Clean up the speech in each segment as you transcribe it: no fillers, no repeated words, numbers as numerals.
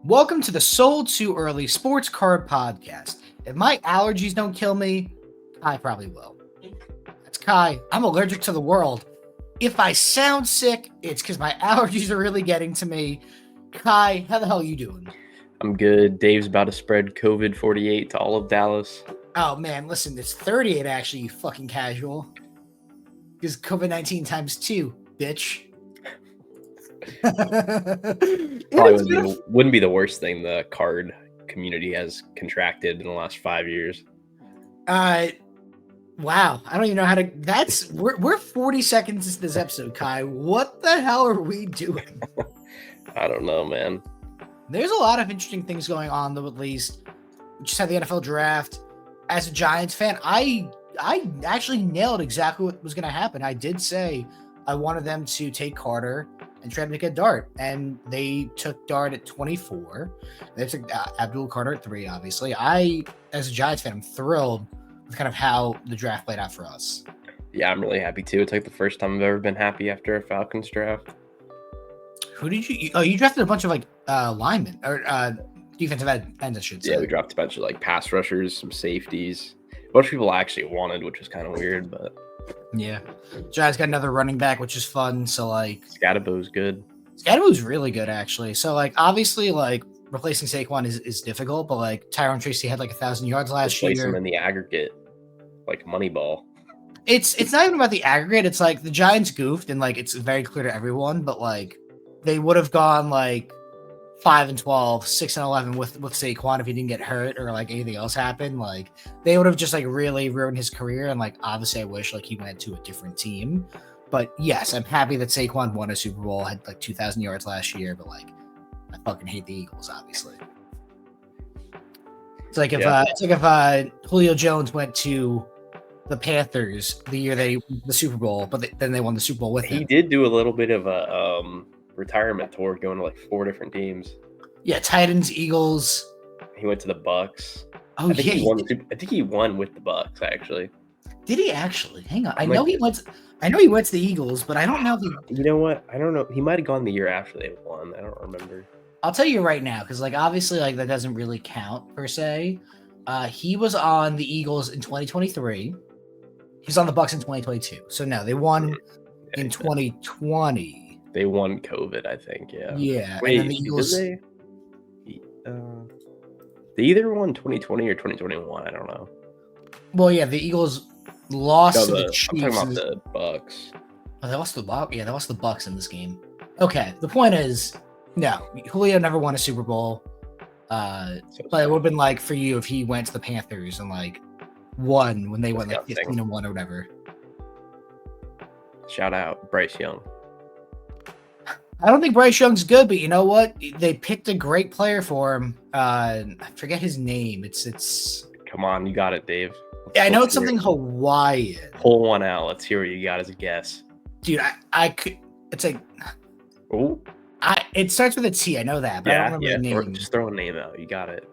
Welcome to the Sold Too Early Sports Card Podcast. If my allergies don't kill me, I probably will. That's Kai. I'm allergic to the world. If I sound sick, it's because my allergies are really getting to me. Kai, how the hell are you doing? I'm good. Dave's about to spread COVID 48 to all of Dallas. Oh man, listen, it's 38 actually, you fucking casual. Because COVID-19 times 2, bitch. Probably wouldn't be the worst thing the card community has contracted in the last 5 years. Wow, I don't even know how to. We're 40 seconds into this episode, Kai. What the hell are we doing? I don't know, man. There's a lot of interesting things going on, though. At least we just had the NFL draft. As a Giants fan, I actually nailed exactly what was going to happen. I did say I wanted them to take Carter and try to make a Dart, and they took Dart at 24. They took Abdul Carter at 3. Obviously, as a Giants fan, I'm thrilled with kind of how the draft played out for us. Yeah, I'm really happy too. It's like the first time I've ever been happy after a Falcons draft. Who did you? Oh, you drafted a bunch of linemen or defensive ends, I should say. Yeah, we dropped a bunch of pass rushers, some safeties. A bunch of people I actually wanted, which was kind of weird, but yeah. Giants got another running back, which is fun. So Scadabo's good. Scadabo's really good actually. So obviously replacing Saquon is difficult, but Tyron Tracy had 1,000 yards last year. Replace him in the aggregate, like Moneyball. It's not even about the aggregate. It's the Giants goofed, and it's very clear to everyone. But they would have gone 5-12, 6-11 with Saquon if he didn't get hurt or anything else happened. They would have just really ruined his career. And obviously I wish he went to a different team. But yes, I'm happy that Saquon won a Super Bowl, had 2,000 yards last year, but I fucking hate the Eagles, obviously. It's if Julio Jones went to the Panthers the year they won the Super Bowl, but then they won the Super Bowl with him. He did do a little bit of a retirement tour, going to 4 different teams. Yeah, Titans, Eagles. He went to the Bucks. Oh, I think he won with the Bucks, actually. Did he actually? Hang on. I know he went to the Eagles, but I don't know if he... You know what? I don't know. He might have gone the year after they won. I don't remember. I'll tell you right now, because obviously that doesn't really count per se. He was on the Eagles in 2023. He was on the Bucks in 2022. So no, they won in 2020. They won COVID, I think. Yeah. Yeah. Wait, and then the Eagles... did they either won 2020 or 2021? I don't know. Well, yeah, the Eagles lost to the Chiefs. I'm talking about the Bucks. Oh, they lost the Bucks. Yeah, they lost the Bucks in this game. Okay, the point is, no, Julio never won a Super Bowl. But it would have been for you if he went to the Panthers and won when they went 15-1 or whatever. Shout out Bryce Young. I don't think Bryce Young's good, but you know what? They picked a great player for him. I forget his name. It's. Come on, you got it, Dave. Yeah, I know it's something Hawaiian. Pull one out. Let's hear what you got as a guess. Dude, I could. It's Oh. It starts with a T. I know that, but I don't remember the name. Just throw a name out. You got it.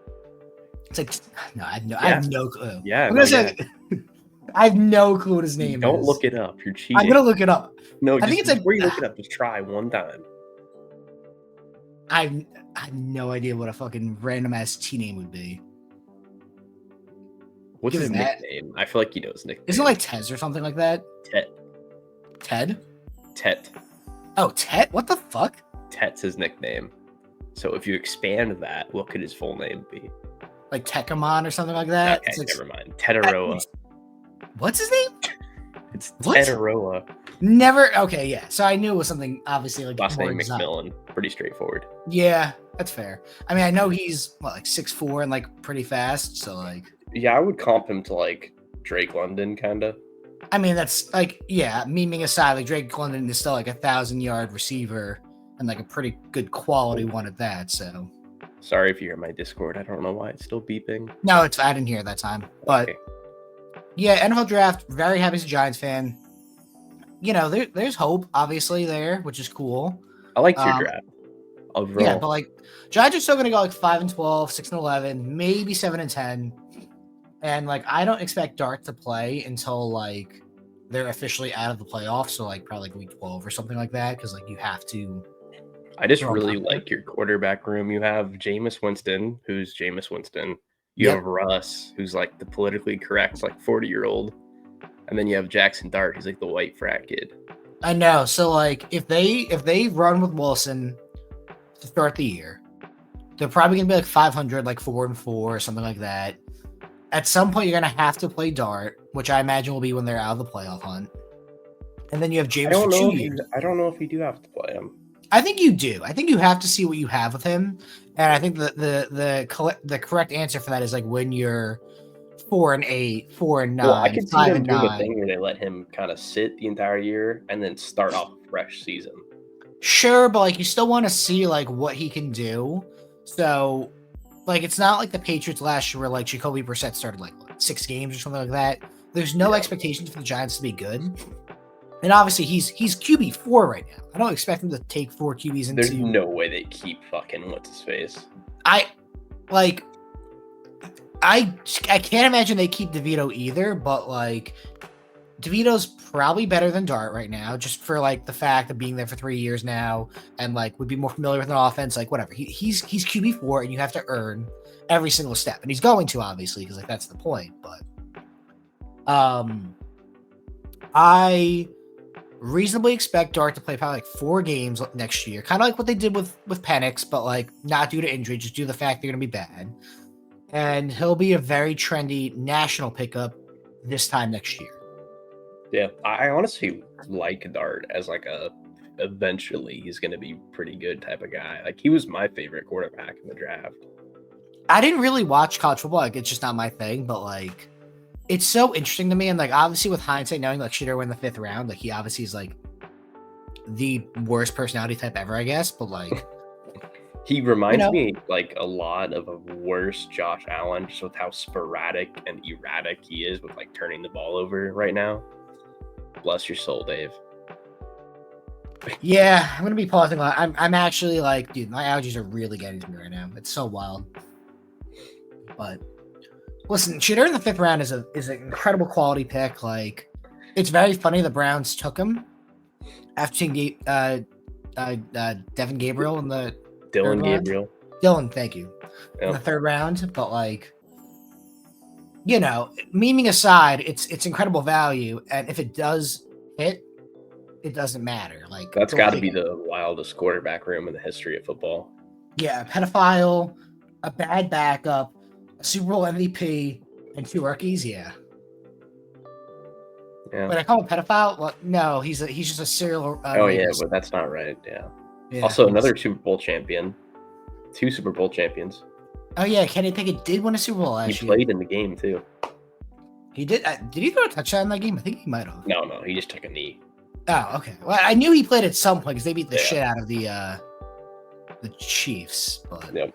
It's no, I have no clue. Yeah, I have no clue what his name is. Don't look it up. You're cheating. I'm gonna look it up. No, I think it's before you look it up, just try one time. I have no idea what a fucking random ass T name would be. What's his nickname? I feel like he knows his nickname. Isn't it Tez or something like that? Ted? Tet. Oh, Tet? What the fuck? Tet's his nickname. So if you expand that, what could his full name be? Tekkamon or something like that? Okay, never mind. Tetaroa. What's his name? It's Tetaroa. Never. Okay, yeah. So I knew it was something obviously last name McMillan. Pretty straightforward. Yeah, that's fair. I mean, I know he's 6'4" and pretty fast. So yeah, I would comp him to Drake London, kind of. I mean, that's memeing aside, Drake London is still 1,000-yard receiver and a pretty good quality one at that. So sorry if you hear my Discord. I don't know why it's still beeping. No, I didn't hear it that time. But yeah, NFL draft. Very happy as a Giants fan. There's hope obviously there, which is cool. I liked your draft overall. Yeah, but Giants are still gonna go 5-12, 6-11, maybe 7-10. And I don't expect Dart to play until they're officially out of the playoffs, so probably week 12 or something like that, because you have to I just They're all really top. like your quarterback room. You have Jameis Winston, who's Jameis Winston. You Yep. have Russ, who's like the politically correct, like 40-year-old. And then you have Jackson Dart, who's like the white frat kid. I know. So like if they run with Wilson to start the year, they're probably gonna be like 500, like 4-4 or something like that. At some point, you're gonna have to play Dart, which I imagine will be when they're out of the playoff hunt. And then you have James for 2 years. I don't know if you do have to play him. I think you do. I think you have to see what you have with him, and I think the correct answer for that is like when you're 4-8, 4-9, Well, I could see 5 them and doing a 9. thing where they let him kind of sit the entire year and then start off a fresh season. Sure, but like you still want to see like what he can do. So, like it's not like the Patriots last year where like Jacoby Brissett started like what, 6 games or something like that. There's no expectations for the Giants to be good. And obviously he's QB4 right now. I don't expect him to take 4 QBs into. There's no way they keep fucking what's his face. I can't imagine they keep DeVito either, but like DeVito's probably better than Dart right now, just for like the fact of being there for 3 years now and like would be more familiar with an offense, like whatever. He's QB4 and you have to earn every single step. And he's going to obviously, because like that's the point. But I reasonably expect Dart to play probably like 4 games next year, kind of like what they did with Penix, but like not due to injury, just due to the fact they're going to be bad. And he'll be a very trendy national pickup this time next year. Yeah, I honestly like Dart as like eventually he's going to be pretty good type of guy. Like he was my favorite quarterback in the draft. I didn't really watch college football. Like it's just not my thing, but like it's so interesting to me. And like obviously with hindsight, knowing like Shooter win the 5th round, like he obviously is like the worst personality type ever, I guess. But like he reminds me like a lot of a worse Josh Allen, just with how sporadic and erratic he is with like turning the ball over right now. Bless your soul, Dave. Yeah, I'm gonna be pausing a lot. I'm actually like, dude, my allergies are really getting to me right now. It's so wild. But listen, Shooter in the 5th round is an incredible quality pick. Like, it's very funny the Browns took him after seeing Devin Gabriel in the Dylan Gabriel. Dylan, thank you. In the 3rd round, but like, you know, memeing aside, it's incredible value, and if it does hit, it doesn't matter. Like that's got to be the wildest quarterback room in the history of football. Yeah, a pedophile, a bad backup, a Super Bowl MVP, and 2 rookies. Yeah. When I call him a pedophile, well, no, he's just a serial. But that's not right. Yeah. Also, another Super Bowl champion. 2 Super Bowl champions. Oh yeah, Kenny Pickett did win a Super Bowl last year. He played in the game too. He did. Did he throw a touchdown in that game? I think he might have. No, he just took a knee. Oh, okay. Well, I knew he played at some point because they beat the shit out of the Chiefs. But yep.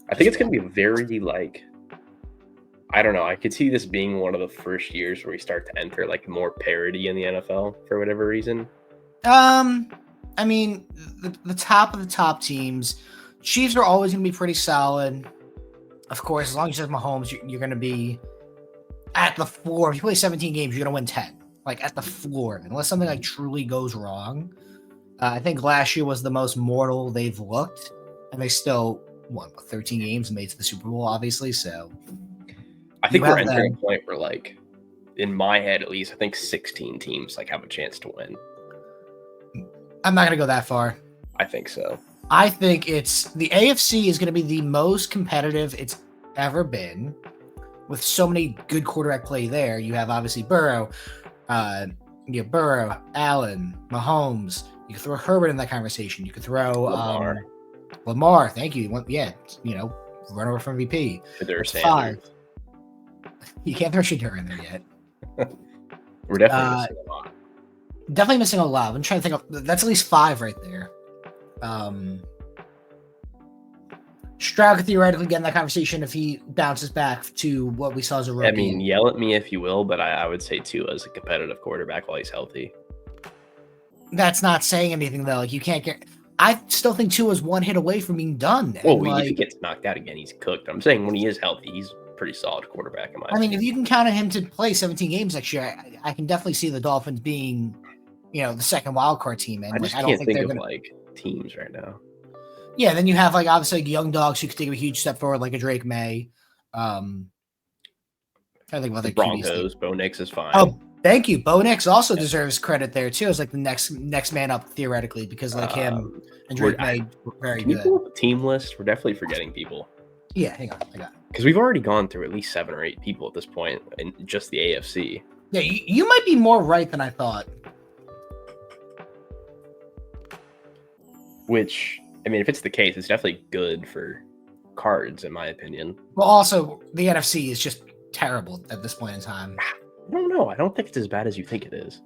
I think it's gonna be very like, I don't know. I could see this being one of the first years where we start to enter like more parity in the NFL for whatever reason. I mean, the top of the top teams, Chiefs are always going to be pretty solid. Of course, as long as you have Mahomes, you're going to be at the floor. If you play 17 games, you're going to win 10. Like at the floor, unless something like truly goes wrong. I think last year was the most mortal they've looked, and they still won 13 games and made it to the Super Bowl, obviously. So I think we're entering a point where, like, in my head at least, I think 16 teams like have a chance to win. I'm not going to go that far. I think so. I think it's the AFC is going to be the most competitive it's ever been, with so many good quarterback play there. You have obviously Burrow, Allen, Mahomes. You could throw Herbert in that conversation. You could throw Lamar. Thank you. Run over from MVP. Shedeur Sanders. 5. You can't throw Shedeur in there yet. We're definitely missing a lot. Definitely missing a lot. I'm trying to think of that's at least 5 right there. Stroud could theoretically get in that conversation if he bounces back to what we saw as a rookie. I mean, yell at me if you will, but I would say Tua as a competitive quarterback while he's healthy. That's not saying anything though. Like you can't get. I still think Tua's 1 hit away from being done. Well, if he gets knocked out again, he's cooked. I'm saying when he is healthy, he's a pretty solid quarterback in my opinion. If you can count on him to play 17 games next year, I can definitely see the Dolphins being, the second wild card team in. I just I don't can't think think they're of gonna. like teams right now. Yeah, then you have like obviously like, young dogs who could take a huge step forward, like a Drake May. I think about The the Broncos, Bo Nix is fine. Oh, thank you. Bo Nix also deserves credit there too. As like the next man up theoretically, because like him and Drake May were very Can you good. pull up the team list? We're definitely forgetting people. Yeah, hang on, I got it. Because we've already gone through at least 7 or 8 people at this point in just the AFC. Yeah, you might be more right than I thought. Which, I mean, if it's the case, it's definitely good for Cards, in my opinion. Well, also the NFC is just terrible at this point in time. I don't know. I don't think it's as bad as you think it is.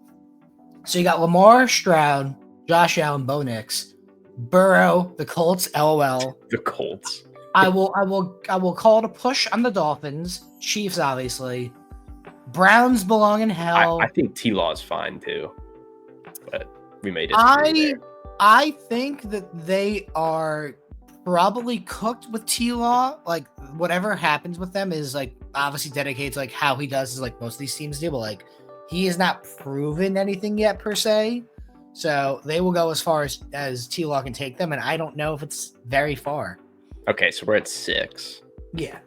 So you got Lamar, Stroud, Josh Allen, Bo Nix, Burrow, the Colts, LOL. The Colts. I will call it a push on the Dolphins. Chiefs, obviously. Browns belong in hell. I think T-Law is fine too, but we may disagree there. I think that they are probably cooked with T-Law. Like whatever happens with them is like obviously dedicated to like how he does is like most of these teams do, but like he has not proven anything yet per se. So they will go as far as T-Law can take them, and I don't know if it's very far. Okay, so we're at 6. Yeah.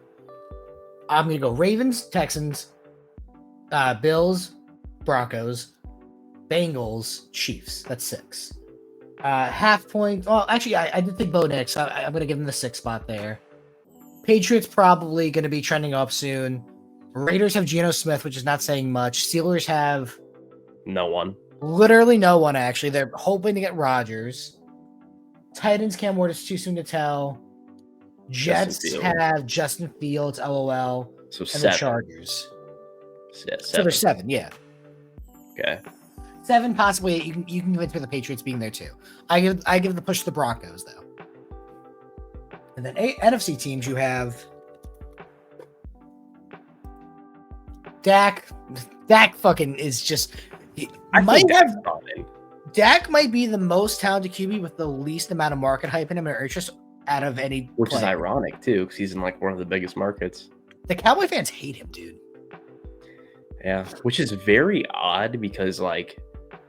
I'm gonna go Ravens, Texans, Bills, Broncos, Bengals, Chiefs. That's 6. Half point. Well, actually, I did think Bo Nix. I'm going to give him the 6th spot there. Patriots probably going to be trending up soon. Raiders have Geno Smith, which is not saying much. Steelers have no one. Literally no one, actually. They're hoping to get Rodgers. Titans, Cam Ward is too soon to tell. Jets have Justin Fields, LOL. So and 7. the Chargers. Yeah, 7. So there's 7, yeah. Okay. 7, possibly 8. You can convince me the Patriots being there too. I give the push to the Broncos though. And then NFC teams, you have Dak. Dak fucking is just. Dak might be the most talented QB with the least amount of market hype in him or interest out of any. Which is ironic too, because he's in like one of the biggest markets. The Cowboy fans hate him, dude. Yeah, which is very odd because like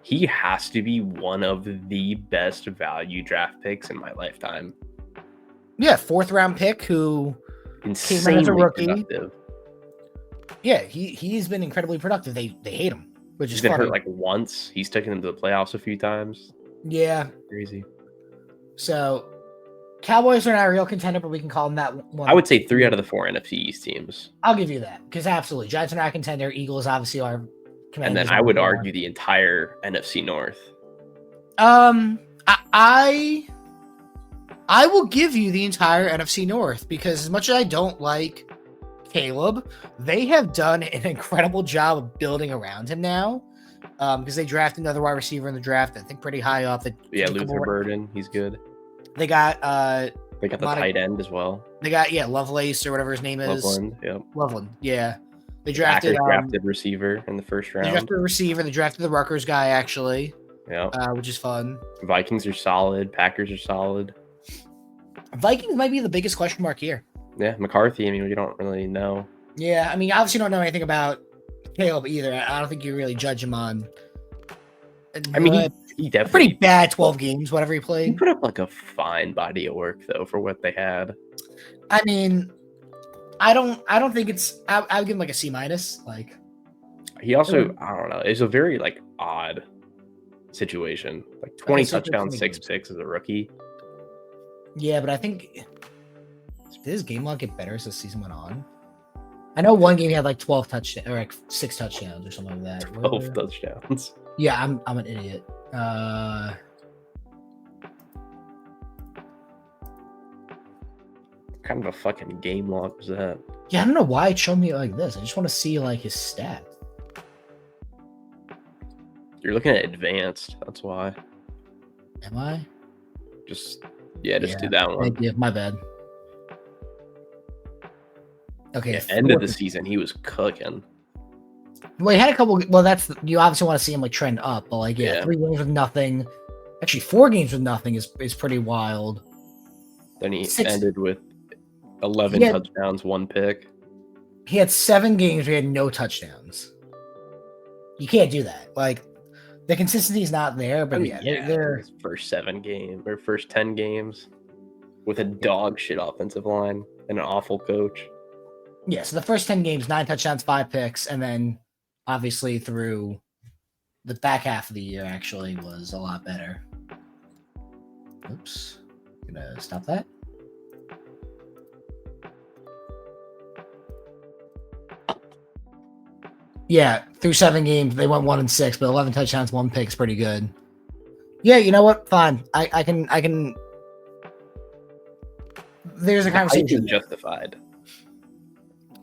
he has to be one of the best value draft picks in my lifetime. Yeah, 4th round pick who insanely came out as a rookie. Productive. Yeah, he's been incredibly productive. They hate him, which is been funny. hurt like once. He's taken them to the playoffs a few times. Yeah, crazy. So Cowboys are not a real contender, but we can call them that one. I would say 3 out of the 4 NFC East teams. I'll give you that because absolutely, Giants are not a contender. Eagles obviously are. And then I would argue the entire NFC North. I will give you the entire NFC North because as much as I don't like Caleb, they have done an incredible job of building around him now. Because they drafted another wide receiver in the draft, I think pretty high up. Luther Burden, he's good. They got the tight end as well. They got Lovelace or whatever his name is. Loveland, yeah. They drafted receiver in the first round. They drafted a receiver. They drafted the Rutgers guy actually. Yeah, which is fun. Vikings are solid. Packers are solid. Vikings might be the biggest question mark here. Yeah, McCarthy. I mean, we don't really know. Yeah, I mean, obviously, don't know anything about Caleb either. I don't think you really judge him on. I mean, he definitely pretty bad 12 games, whatever he played. He put up like a fine body of work though for what they had. I mean, I don't think it's. I would give him like a C-. Like he also, I don't know. It's a very like odd situation. Like 20 touchdowns, 6 picks as a rookie. Yeah, but I think did his game log get better as the season went on? I know one game he had like 12 touchdowns or like 6 touchdowns or something like that. 12 touchdowns. Yeah, I'm an idiot. Kind of a fucking game log was that? Yeah, I don't know why it showed me like this. I just want to see like his stats. You're looking at advanced. That's why. Am I? Just do that one. Yeah, my bad. Okay. Yeah, end of the season, he was cooking. Well, he had a couple. Well, you obviously want to see him like trend up, but like 3 games with nothing. Actually, 4 games with nothing is pretty wild. Then he ended with 11 touchdowns, 1 pick. He had 7 games where he had no touchdowns. You can't do that. Like The consistency is not there, but they're his first 10 games with a dog shit offensive line and an awful coach. Yeah, so the first 10 games, 9 touchdowns, 5 picks, and then obviously through the back half of the year actually was a lot better. Oops. Gonna stop that. Yeah, through 7 games, they went 1-6, but 11 touchdowns, 1 pick is pretty good. Yeah, you know what? Fine. I can. There's a conversation justified.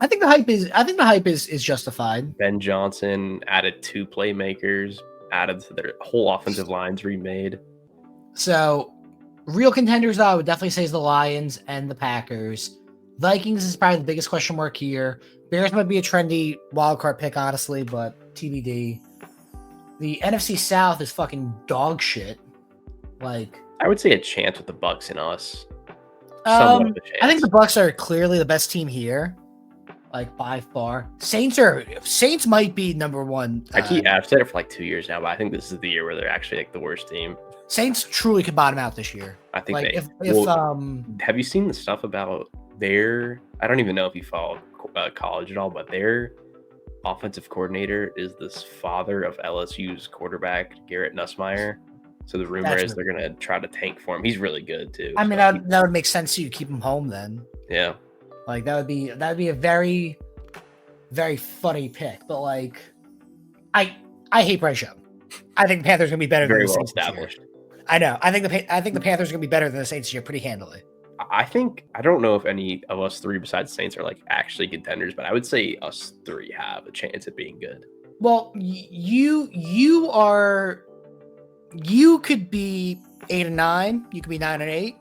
I think the hype is justified. Ben Johnson added 2 playmakers, added to their whole offensive lines remade. So, real contenders, I would definitely say is the Lions and the Packers. Vikings is probably the biggest question mark here. Bears might be a trendy wildcard pick, honestly, but TBD. The NFC South is fucking dog shit. Like, I would say a chance with the Bucks and us. I think the Bucks are clearly the best team here, like by far. Saints might be number 1. I've said it for like 2 years now, but I think this is the year where they're actually like the worst team. Saints truly could bottom out this year. I think like have you seen the stuff about I don't even know if you follow college at all, but their offensive coordinator is this father of LSU's quarterback, Garrett Nussmeier. So the rumor is they're going to try to tank for him. He's really good too. I mean, that would make sense to you keep him home then. Yeah. Like that would be a very, very funny pick. But like, I hate Bryce Young. I think the Panthers are going to be better than the Saints. Very well established. I know. I think the Panthers are going to be better than the Saints this year pretty handily. I don't know if any of us 3 besides Saints are like actually contenders, but I would say us 3 have a chance at being good. Well, you could be 8-9. You could be 9-8.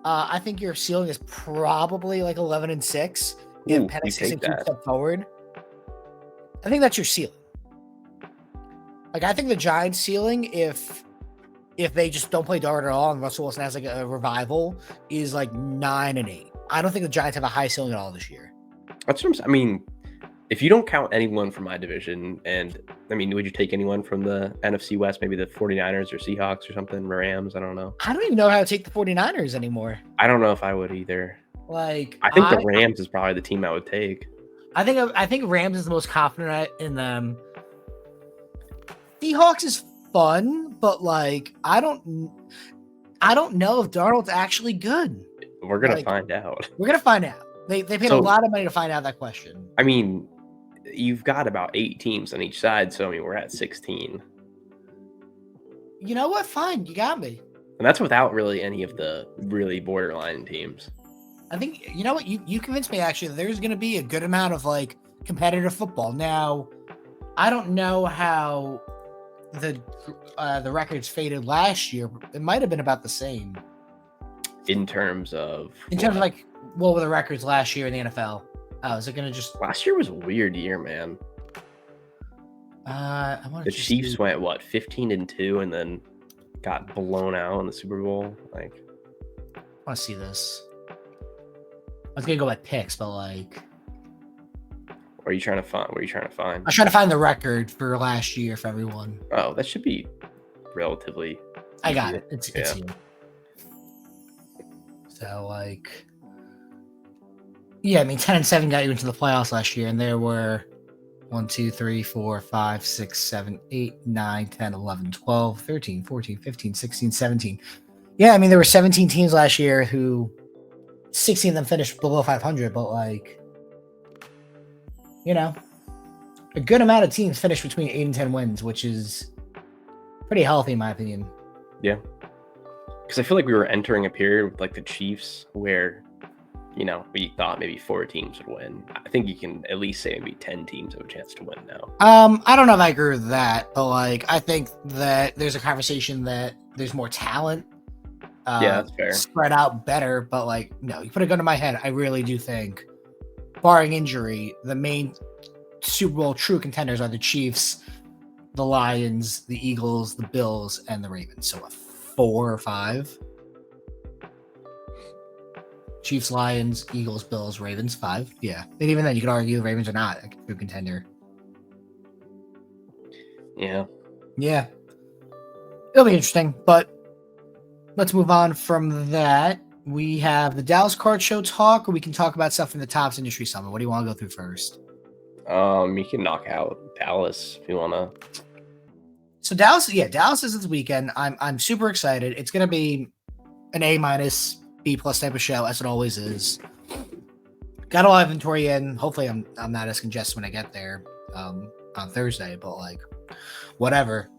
I think your ceiling is probably like 11-6. If Penix takes a step forward, I think that's your ceiling. Like I think the Giants' ceiling, if they just don't play Dart at all and Russell Wilson has like a revival, is like 9-8. I don't think the Giants have a high ceiling at all this year. That's what I'm saying. I mean, if you don't count anyone from my division, and I mean, would you take anyone from the NFC West, maybe the 49ers or Seahawks or something, Rams? I don't know. I don't even know how to take the 49ers anymore. I don't know if I would either. Like, I think the Rams is probably the team I would take. I think Rams is the most confident in them. Seahawks is fun, but like I don't know if Darnold's actually good. We're gonna find out. We're gonna find out. They paid a lot of money to find out that question. I mean, you've got about 8 teams on each side, so I mean we're at 16. You know what? Fine, you got me. And that's without really any of the really borderline teams. I think you know what you convinced me actually. There's gonna be a good amount of like competitive football. Now, I don't know how the records faded last year. It might have been about the same. In terms of like what were the records last year in the NFL? Is it gonna just last year was a weird year, man. The Chiefs went 15-2 and then got blown out in the Super Bowl. Like, I want to see this. I was gonna go by picks, but like, what are you trying to find? I was trying to find the record for last year for everyone. Oh, that should be relatively. I got it. It's here. So like, yeah, I mean, 10-7 got you into the playoffs last year, and there were 1, 2, 3, 4, 5, 6, 7, 8, 9, 10, 11, 12, 13, 14, 15, 16, 17. Yeah, I mean, there were 17 teams last year who 16 of them finished below 500, but like, you know, a good amount of teams finished between 8 and 10 wins, which is pretty healthy in my opinion. Yeah. Because I feel like we were entering a period with like the Chiefs where, you know, we thought maybe 4 teams would win. I think you can at least say maybe 10 teams have a chance to win now. I don't know if I agree with that, but like, I think that there's a conversation that there's more talent. Yeah, that's fair. Spread out better, but like, no, you put a gun to my head. I really do think, barring injury, the main Super Bowl true contenders are the Chiefs, the Lions, the Eagles, the Bills, and the Ravens. So 4 or 5. Chiefs, Lions, Eagles, Bills, Ravens, 5. Yeah. And even then, you could argue the Ravens are not a true contender. Yeah. Yeah. It'll be interesting, but let's move on from that. We have the Dallas Card Show talk, or we can talk about stuff from the Topps Industry Summit. What do you want to go through first? You can knock out Dallas if you wanna. So Dallas is this weekend. I'm super excited. It's gonna be an A minus, B plus type of show, as it always is. Got a lot of inventory in. Hopefully I'm not as congested when I get there on Thursday, but like whatever.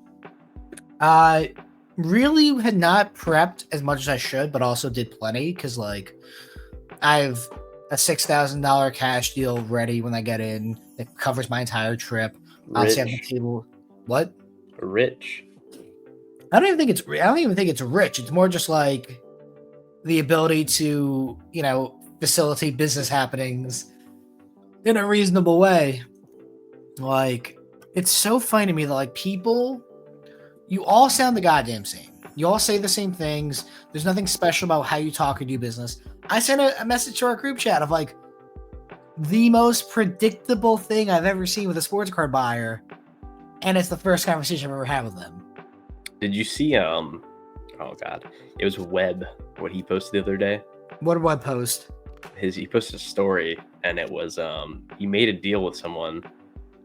Really had not prepped as much as I should, but also did plenty because like I've a $6,000 cash deal ready when I get in. It covers my entire trip. Obviously, on the table. What? Rich. I don't even think it's rich. It's more just like the ability to, facilitate business happenings in a reasonable way. Like, it's so funny to me that like people, you all sound the goddamn same. You all say the same things. There's nothing special about how you talk or do business. I sent a message to our group chat of like the most predictable thing I've ever seen with a sports card buyer, and it's the first conversation I've ever had with them. Did you see oh god, it was Webb, what he posted the other day? What did Webb post? He posted a story, and it was he made a deal with someone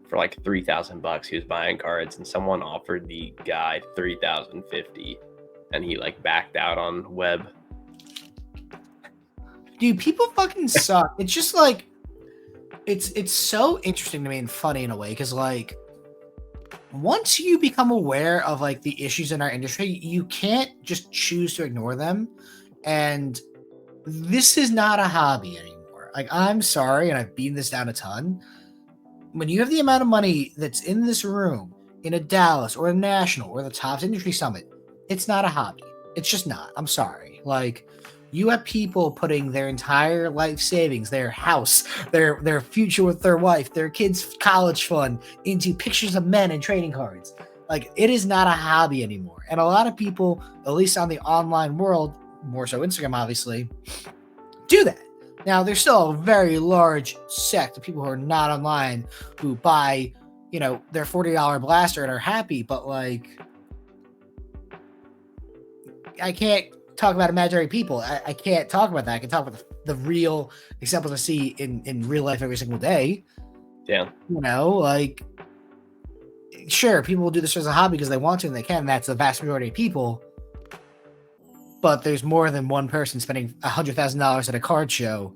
for like $3,000. He was buying cards, and someone offered the guy $3,050, and he like backed out on Webb. Dude, people fucking suck. It's just like it's so interesting to me and funny in a way because like once you become aware of like the issues in our industry, you can't just choose to ignore them. And this is not a hobby anymore. Like, I'm sorry, and I've beaten this down a ton. When you have the amount of money that's in this room, in a Dallas or a National or the Topps Industry Summit, it's not a hobby. It's just not. I'm sorry. Like, you have people putting their entire life savings, their house, their future with their wife, their kids' college fund into pictures of men and trading cards. Like, it is not a hobby anymore. And a lot of people, at least on the online world, more so Instagram, obviously, do that. Now, there's still a very large sect of people who are not online who buy, their $40 blaster and are happy, but like, I can't talk about imaginary people. I can't talk about that. I can talk about the real examples I see in real life every single day. Yeah. Like, sure, people will do this as a hobby because they want to and they can. That's the vast majority of people. But there's more than one person spending $100,000 at a card show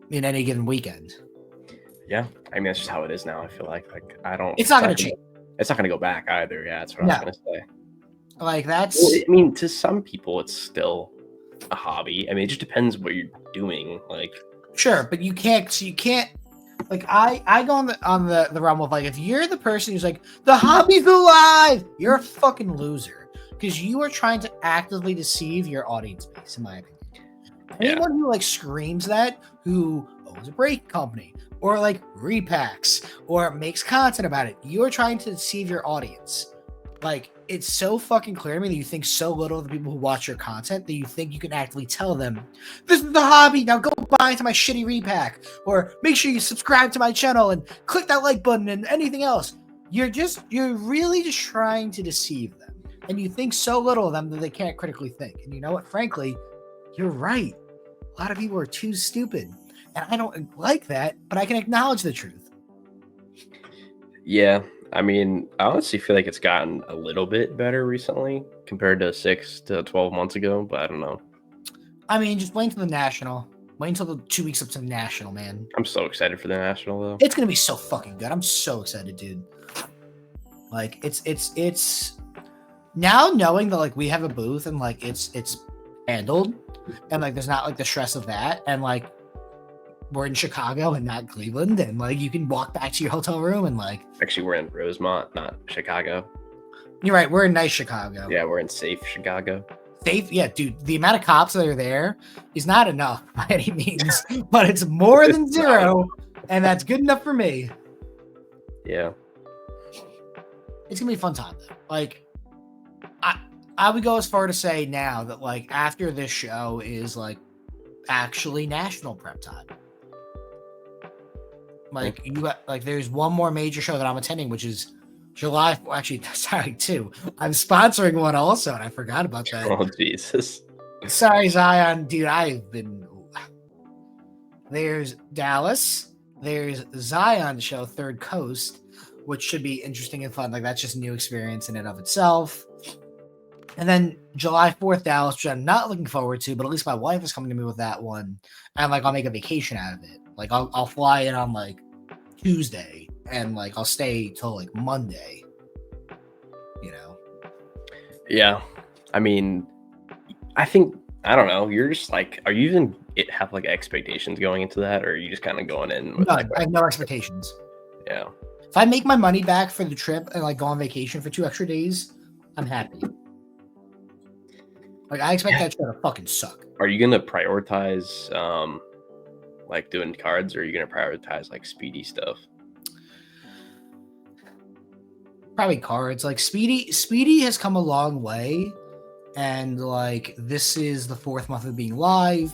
in any given weekend. Yeah, I mean that's just how it is now. I feel like I don't. It's not going to change. It's not going to go back either. Yeah, that's what I was going to say. Like that's. Well, I mean, to some people, it's still a hobby. I mean, it just depends what you're doing. Like, sure, but you can't. So you can't. Like I go on the realm of like if you're the person who's like the hobby's alive, you're a fucking loser. Because you are trying to actively deceive your audience base, in my opinion. Anyone who like screams that, who owns a break company, or like repacks, or makes content about it, you are trying to deceive your audience. Like, it's so fucking clear to me that you think so little of the people who watch your content that you think you can actively tell them, this is the hobby, now go buy into my shitty repack, or make sure you subscribe to my channel and click that like button and anything else. You're really just trying to deceive them. And you think so little of them that they can't critically think. And you know what? Frankly, you're right. A lot of people are too stupid. And I don't like that, but I can acknowledge the truth. Yeah. I mean, I honestly feel like it's gotten a little bit better recently compared to 6 to 12 months ago, but I don't know. I mean, just wait until the National. Wait until the 2 weeks up to the National, man. I'm so excited for the National, though. It's going to be so fucking good. I'm so excited, dude. Like, it's... Now knowing that like we have a booth and like it's handled and like there's not like the stress of that and like we're in Chicago and not Cleveland and like you can walk back to your hotel room and like actually we're in Rosemont, not Chicago. You're right, we're in nice Chicago. Yeah, we're in safe Chicago. Safe, yeah, dude. The amount of cops that are there is not enough by any means, but it's more than zero, and that's good enough for me. Yeah, it's gonna be a fun time though. Like. I would go as far to say now that like after this show is like actually national prep time. Like you got like there's one more major show that I'm attending, which is July, well, actually, sorry, two. I'm sponsoring one also, and I forgot about that. Oh Jesus! Sorry, Zion, dude. I've been. There's Dallas. There's Zion show Third Coast, which should be interesting and fun. Like that's just a new experience in and of itself. And then July 4th, Dallas, which I'm not looking forward to, but at least my wife is coming to me with that one, and like I'll make a vacation out of it. Like I'll fly in on like Tuesday, and like I'll stay till like Monday. You know. Yeah, I mean, I think I don't know. You're just like, are you even have like expectations going into that, or are you just kind of going in with? None. I have no expectations. Yeah. If I make my money back for the trip and like go on vacation for 2 extra days, I'm happy. Like I expect that trip to fucking suck. Are you gonna prioritize like doing cards, or are you gonna prioritize like speedy stuff? Probably cards. Like Speedy has come a long way, and like this is the 4th month of being live,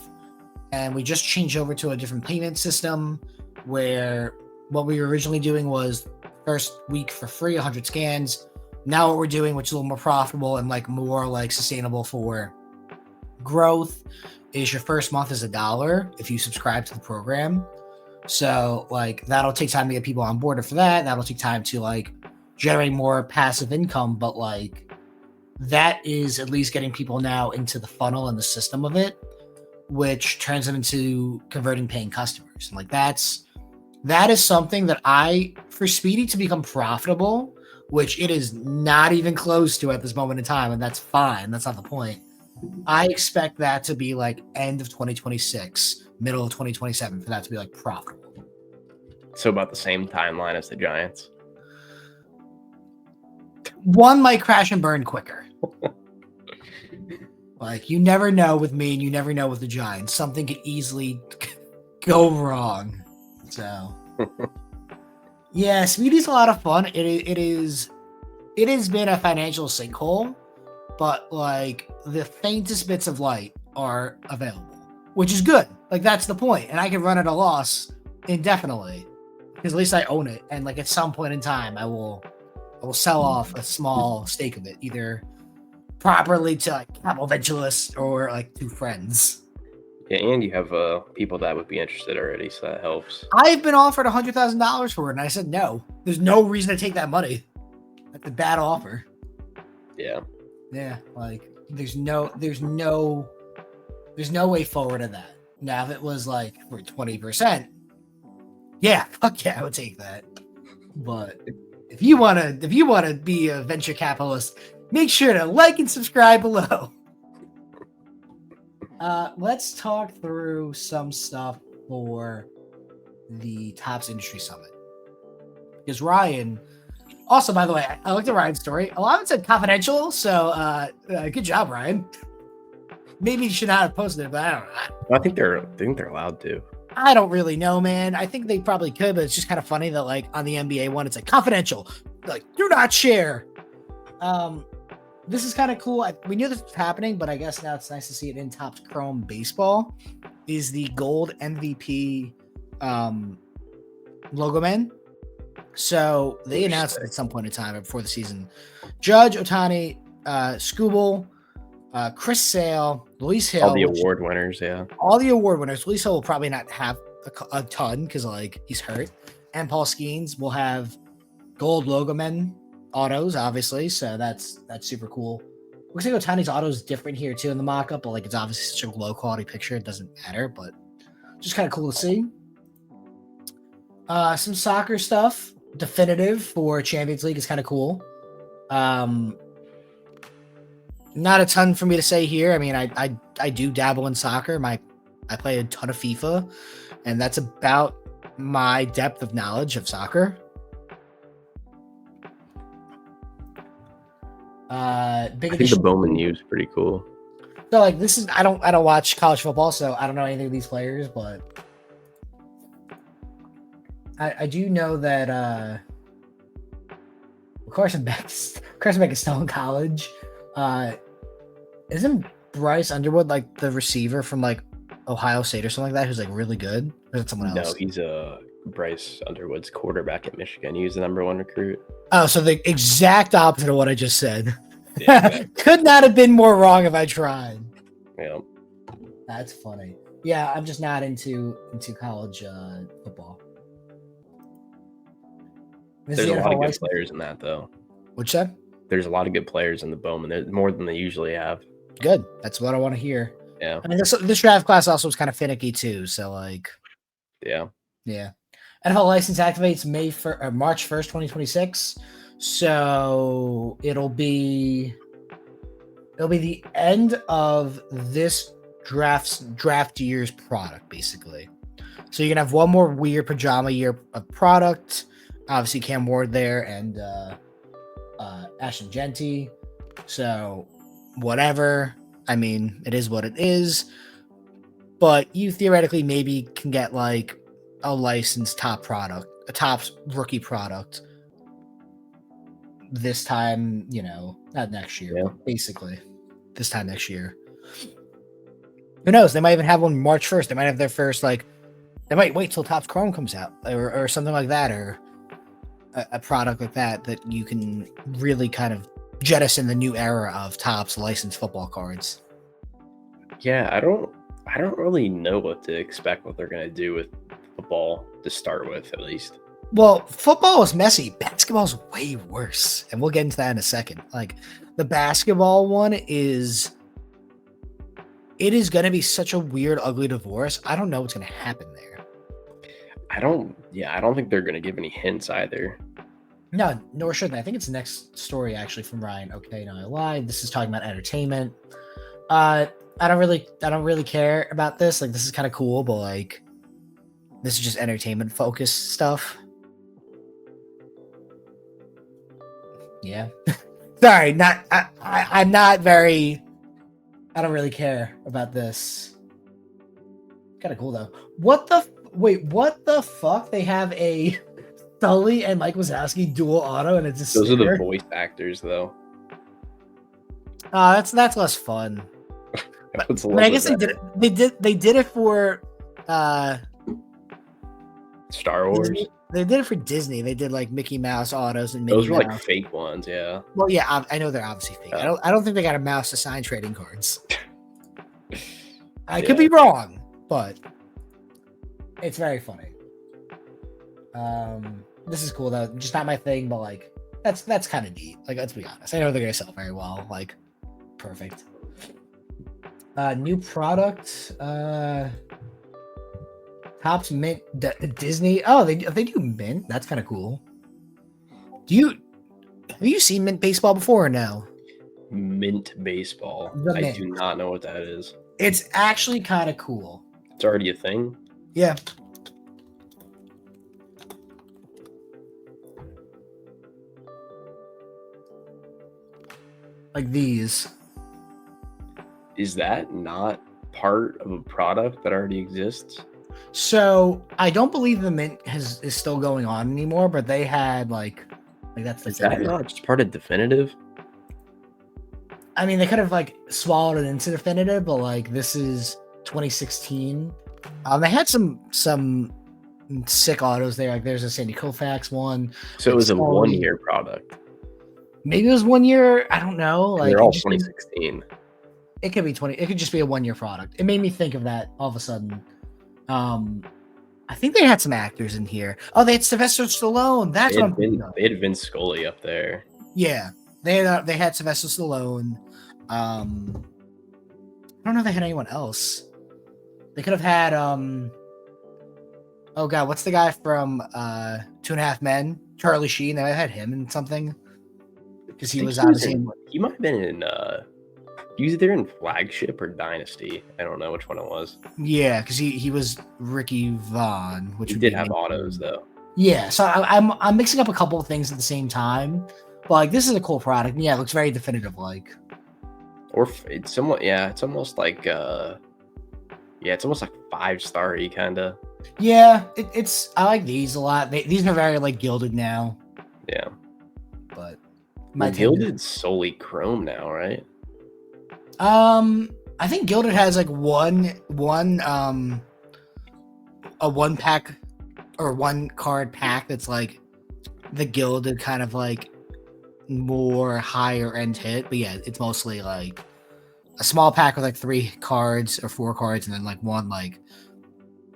and we just changed over to a different payment system where what we were originally doing was first week for free, 100 scans. Now what we're doing, which is a little more profitable and like more like sustainable for growth, is your first month is $1 if you subscribe to the program. So like that'll take time to get people on board for that. That'll take time to like generate more passive income, but like that is at least getting people now into the funnel and the system of it, which turns them into converting paying customers. And like that is something that for Speedy to become profitable, which it is not even close to at this moment in time, and that's fine. That's not the point. I expect that to be like end of 2026, middle of 2027 for that to be like profitable. So about the same timeline as the Giants. One might crash and burn quicker. Like you never know with me, and you never know with the Giants. Something could easily go wrong. So yeah, Speedy's a lot of fun. It has been a financial sinkhole, but like the faintest bits of light are available, which is good. Like that's the point, and I can run at a loss indefinitely because at least I own it, and like at some point in time, I will sell off a small stake of it, either properly to like capital venturalists or like to friends. Yeah, and you have people that would be interested already, so that helps. I've been offered $100,000 for it, and I said no. There's no reason to take that money. That's a bad offer. Yeah. Yeah, like there's no way forward in that. Now if it was like for 20%, yeah, fuck yeah, I would take that. But if you wanna be a venture capitalist, make sure to like and subscribe below. Let's talk through some stuff for the Topps Industry Summit. Because Ryan, also, by the way, I looked at Ryan's story. A lot of it said confidential, so good job, Ryan. Maybe you should not have posted it, but I don't know. I think they're allowed to. I don't really know, man. I think they probably could, but it's just kind of funny that like on the NBA one, it's like confidential, like do not share. This is kind of cool. We knew this was happening, but I guess now it's nice to see it in Topps Chrome Baseball. Is the gold MVP logo man. So they announced it at some point in time before the season. Judge, Ohtani, Skubal, Chris Sale, Luis Hill. All the award winners, yeah. All the award winners. Luis Hill will probably not have a ton because like he's hurt. And Paul Skeens will have gold logo men autos, obviously. So that's super cool. Looks like Ohtani's auto is different here too in the mock-up, but like it's obviously such a low quality picture. It doesn't matter, but just kind of cool to see. Some soccer stuff. Definitive for Champions League is kind of cool. Not a ton for me to say here. I mean, I do dabble in soccer. I play a ton of FIFA, and that's about my depth of knowledge of soccer. I think the Bowman U is pretty cool. So like this is I don't watch college football, so I don't know anything of these players, but I do know that Carson Beck is still in college. Isn't Bryce Underwood like the receiver from like Ohio State or something like that who's like really good? Or is it someone else? No, he's Bryce Underwood's quarterback at Michigan. He was the #1 recruit. Oh, so the exact opposite of what I just said. Yeah, Could not have been more wrong if I tried. yeah. That's funny. Yeah, I'm just not into college football. Is There's the a lot NFL of good license- players in that, though. What's that? There's a lot of good players in the Bowman. There's more than they usually have. Good. That's what I want to hear. Yeah, I mean, this draft class also was kind of finicky too. So like, yeah. yeah. NFL license activates March 1st, 2026. So it'll be the end of this draft year's product, basically. So you're gonna have one more weird pajama year of product. Obviously, Cam Ward there and Ashton Genty. So whatever. I mean, it is what it is. But you theoretically maybe can get like a licensed top rookie product this time, not next year, but basically this time next year. Who knows? They might even have one March 1st. They might have their first, they might wait till Topps Chrome comes out or something like that, or a product like that you can really kind of jettison the new era of Topps licensed football cards. Yeah, I don't really know what to expect, what they're going to do with football to start with, at least. Well, football is messy. Basketball's way worse. And we'll get into that in a second. Like, the basketball one it is going to be such a weird, ugly divorce. I don't know what's going to happen there. I don't think they're going to give any hints either. No, nor should they. I think it's the next story, actually, from Ryan. Okay, no, I lied. This is talking about entertainment. I don't really care about this. Like, this is kind of cool, but like, this is just entertainment focused stuff. Yeah. Sorry, I'm not very. I don't really care about this. Kind of cool though. What the fuck? They have a Sully and Mike Wazowski dual auto, and it's a Those are the sticker? voice actors, though. That's less fun. What's I mean, I guess better? they did it for Star Wars. They did it for Disney. They did like Mickey Mouse autos and Minnie Those were like Mouse. fake ones, yeah. Well, yeah, I know they're obviously fake. Oh. I don't think they got a mouse to sign trading cards. I Yeah. could be wrong, but it's very funny. This is cool though. Just not my thing, but like that's kind of neat. Like, let's be honest. I know they're gonna sell very well. Like, perfect. New product. Topps Mint Disney. Oh, they do Mint. That's kind of cool. Have you seen Mint baseball before or no? Mint baseball. The I Mint. do not know what that is. It's actually kind of cool. It's already a thing. Yeah. Like these. Is that not part of a product that already exists? So I don't believe the Mint is still going on anymore, but they had like that's the Is that thing. not just part of Definitive? I mean, they could have like swallowed it into Definitive, but like this is 2016. They had some sick autos there. Like there's a Sandy Koufax one. So it was a Sorry. 1-year product. Maybe it was 1 year. I don't know. And Like they're all it just- 2016. It could be 20. It could just be a 1 year product. It made me think of that all of a sudden. I think they had some actors in here. Oh, they had Sylvester Stallone. That's what I'm thinking of. They had Vince Scully up there. Yeah, they had Sylvester Stallone. I don't know if they had anyone else. They could have had oh god, what's the guy from 2.5 Men? Charlie Sheen. They might have had him in something because he was obviously. He might have been in. He was either in Flagship or Dynasty. I don't know which one it was. Yeah, because he was Ricky Vaughn, which He would did be have me. autos though. Yeah, so I'm mixing up a couple of things at the same time, but like this is a cool product. Yeah, it looks very definitive. Like, Or it's somewhat. Yeah, it's almost like. It's almost like 5-star-y kind of. yeah, it's I like these a lot. These are very like gilded now, Yeah. but Well, take- Gilded's solely chrome now, right? I think Gilded has like one pack or one card pack that's like the gilded kind of like more higher end hit. But yeah, it's mostly like a small pack with like 3 cards or 4 cards, and then like one like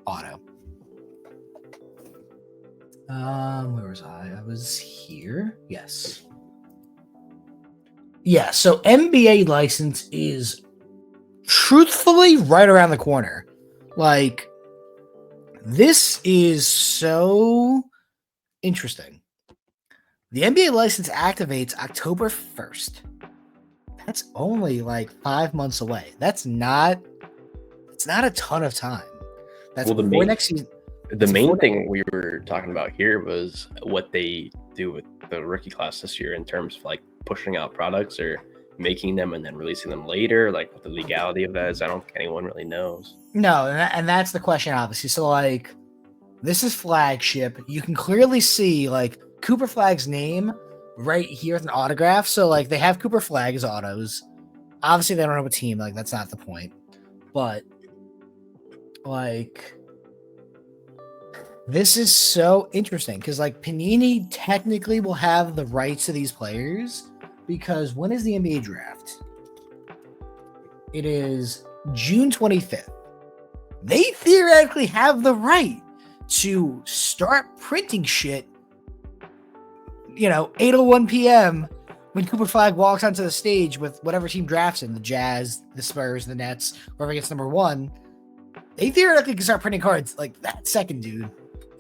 auto. Where was I? I was here. Yes. Yeah, so NBA license is truthfully right around the corner. Like, this is so interesting. The NBA license activates October 1st. That's only like 5 months away. It's not a ton of time. That's before next season. The main thing we were talking about here was what they do with the rookie class this year in terms of like pushing out products or making them and then releasing them later, like what the legality of that is. I don't think anyone really knows. No, and that's the question, obviously. So like, this is flagship. You can clearly see like Cooper Flag's name right here with an autograph. So like, they have Cooper Flag as autos. Obviously, they don't have a team. Like, that's not the point. But like, this is so interesting because like Panini technically will have the rights to these players, because when is the NBA draft? It is June 25th. They theoretically have the right to start printing shit, 8:01 p.m. when Cooper Flag walks onto the stage with whatever team drafts him, the Jazz, the Spurs, the Nets, whoever gets number 1. They theoretically can start printing cards like that second, dude.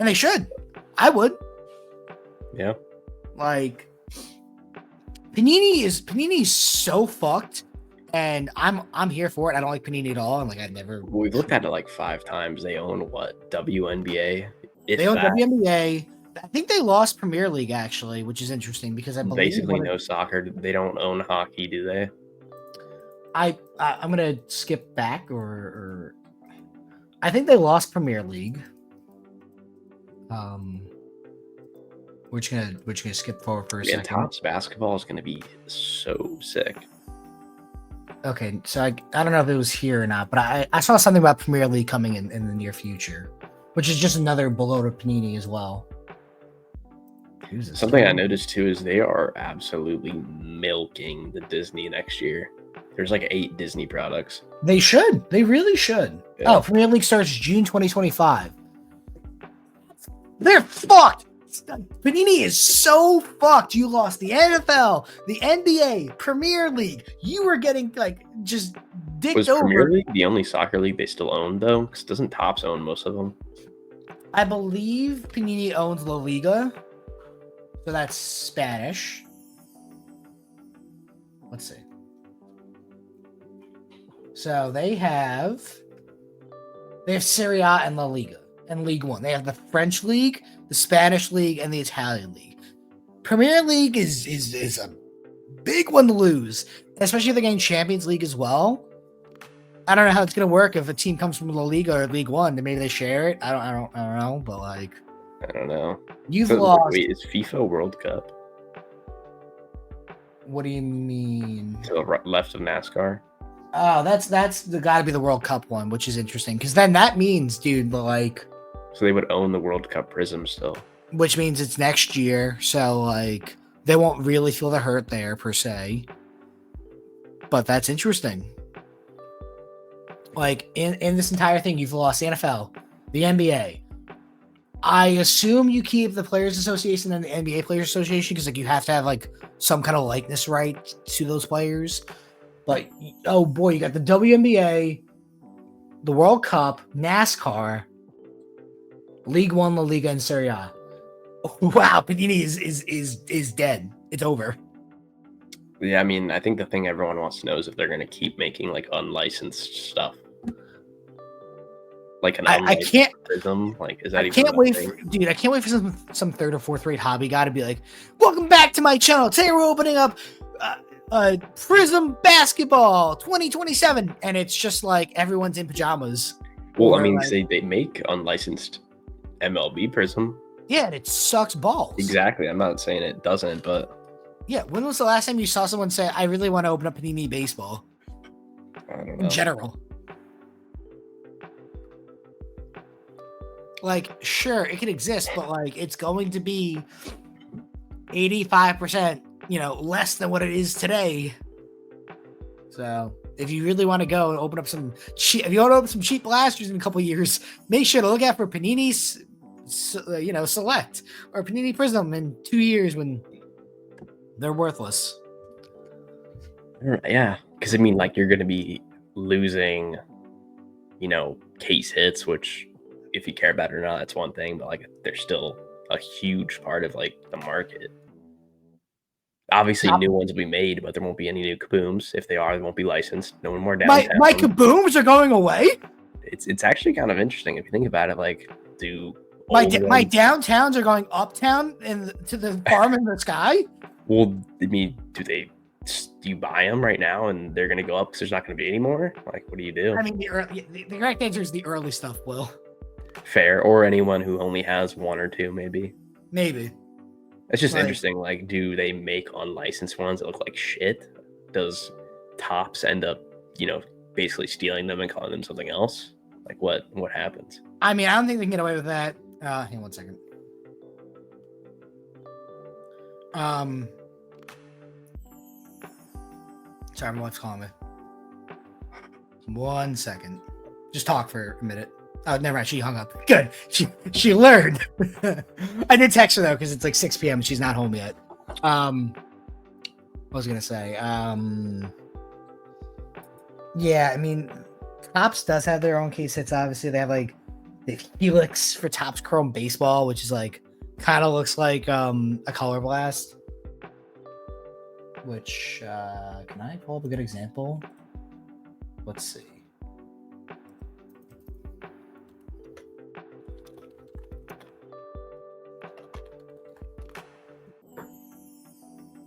And they should. I would. Yeah. Like, Panini is so fucked, and I'm here for it. I don't like Panini at all. And like, We've looked at it like 5 times. They own what? WNBA. They own WNBA. I think they lost Premier League actually, which is interesting because I believe basically no soccer. They don't own hockey, do they? I'm gonna skip back, or I think they lost Premier League. We're just gonna skip forward for a second. Topps basketball is gonna be so sick. Okay, so I don't know if it was here or not, but I saw something about Premier League coming in the near future, which is just another below to Panini as well. Something I noticed too is they are absolutely milking the Disney next year. There's like 8 Disney products. They should. They really should. Yeah. Oh, Premier League starts June 2025. They're fucked. Panini is so fucked. You lost the NFL, the NBA, Premier League. You were getting like just dicked over. Was Premier League the only soccer league they still own though? Because doesn't Topps own most of them? I believe Panini owns La Liga. So that's Spanish. Let's see. So they have Serie A and La Liga and League One. They have the French League, the Spanish League, and the Italian League. Premier League is a big one to lose, especially if they're getting Champions League as well. I don't know how it's gonna work if a team comes from La Liga or League One. Then maybe they share it. I don't know, but like, I don't know. You've lost. Wait, is FIFA World Cup? What do you mean? To the left of NASCAR. Oh, that's got to be the World Cup one, which is interesting because then that means, dude, like. So they would own the World Cup Prism still. Which means it's next year, so like they won't really feel the hurt there per se. But that's interesting. Like in this entire thing, you've lost the NFL, the NBA. I assume you keep the Players Association and the NBA Players Association because like you have to have like some kind of likeness right to those players. But oh boy, you got the WNBA, the World Cup, NASCAR, League One, La Liga, and Serie A. Wow, Panini is dead. It's over. Yeah, I mean, I think the thing everyone wants to know is if they're going to keep making like unlicensed stuff. Like an I can't Prism, like is that? I can't wait, dude. I can't wait for some 3rd or 4th rate hobby guy to be like, "Welcome back to my channel. Today we're opening up Prism Basketball 2027," and it's just like everyone's in pajamas. Well, I mean, like, they make unlicensed MLB Prism. Yeah, and it sucks balls. Exactly. I'm not saying it doesn't, but yeah. When was the last time you saw someone say, "I really want to open up Panini baseball"? I don't know. In general. Like, sure, it can exist, but like it's going to be 85%, less than what it is today. So if you really want to go and open up some cheap, if you want to open some cheap blasters in a couple of years, make sure to look out for Panini's, Select or Panini Prism in 2 years when they're worthless. Yeah, because I mean, like you're going to be losing, case hits, which if you care about it or not, that's one thing. But like, they're still a huge part of like the market. Obviously, new ones will be made, but there won't be any new kabooms. If they are, they won't be licensed. No one more downtown. My kabooms are going away. It's actually kind of interesting if you think about it. Like, do my downtowns are going uptown and to the farm in the sky? Well, I mean, do you buy them right now and they're going to go up because there's not going to be any more? Like, what do you do? I mean, the correct answer is the early stuff, Will. Fair. Or anyone who only has one or two, maybe. Maybe. It's just interesting. Like, do they make unlicensed ones that look like shit? Does Topps end up, basically stealing them and calling them something else? Like, what happens? I mean, I don't think they can get away with that. Hang on one second. Sorry, my wife's calling me. 1 second. Just talk for a minute. Oh, never mind. She hung up. Good. She learned. I did text her though because it's like 6 p.m. and she's not home yet. What was I gonna say? Yeah, I mean, Topps does have their own case hits. Obviously, they have like the Helix for Topps Chrome Baseball, which is like kind of looks like a Color Blast. Which can I pull up a good example? Let's see.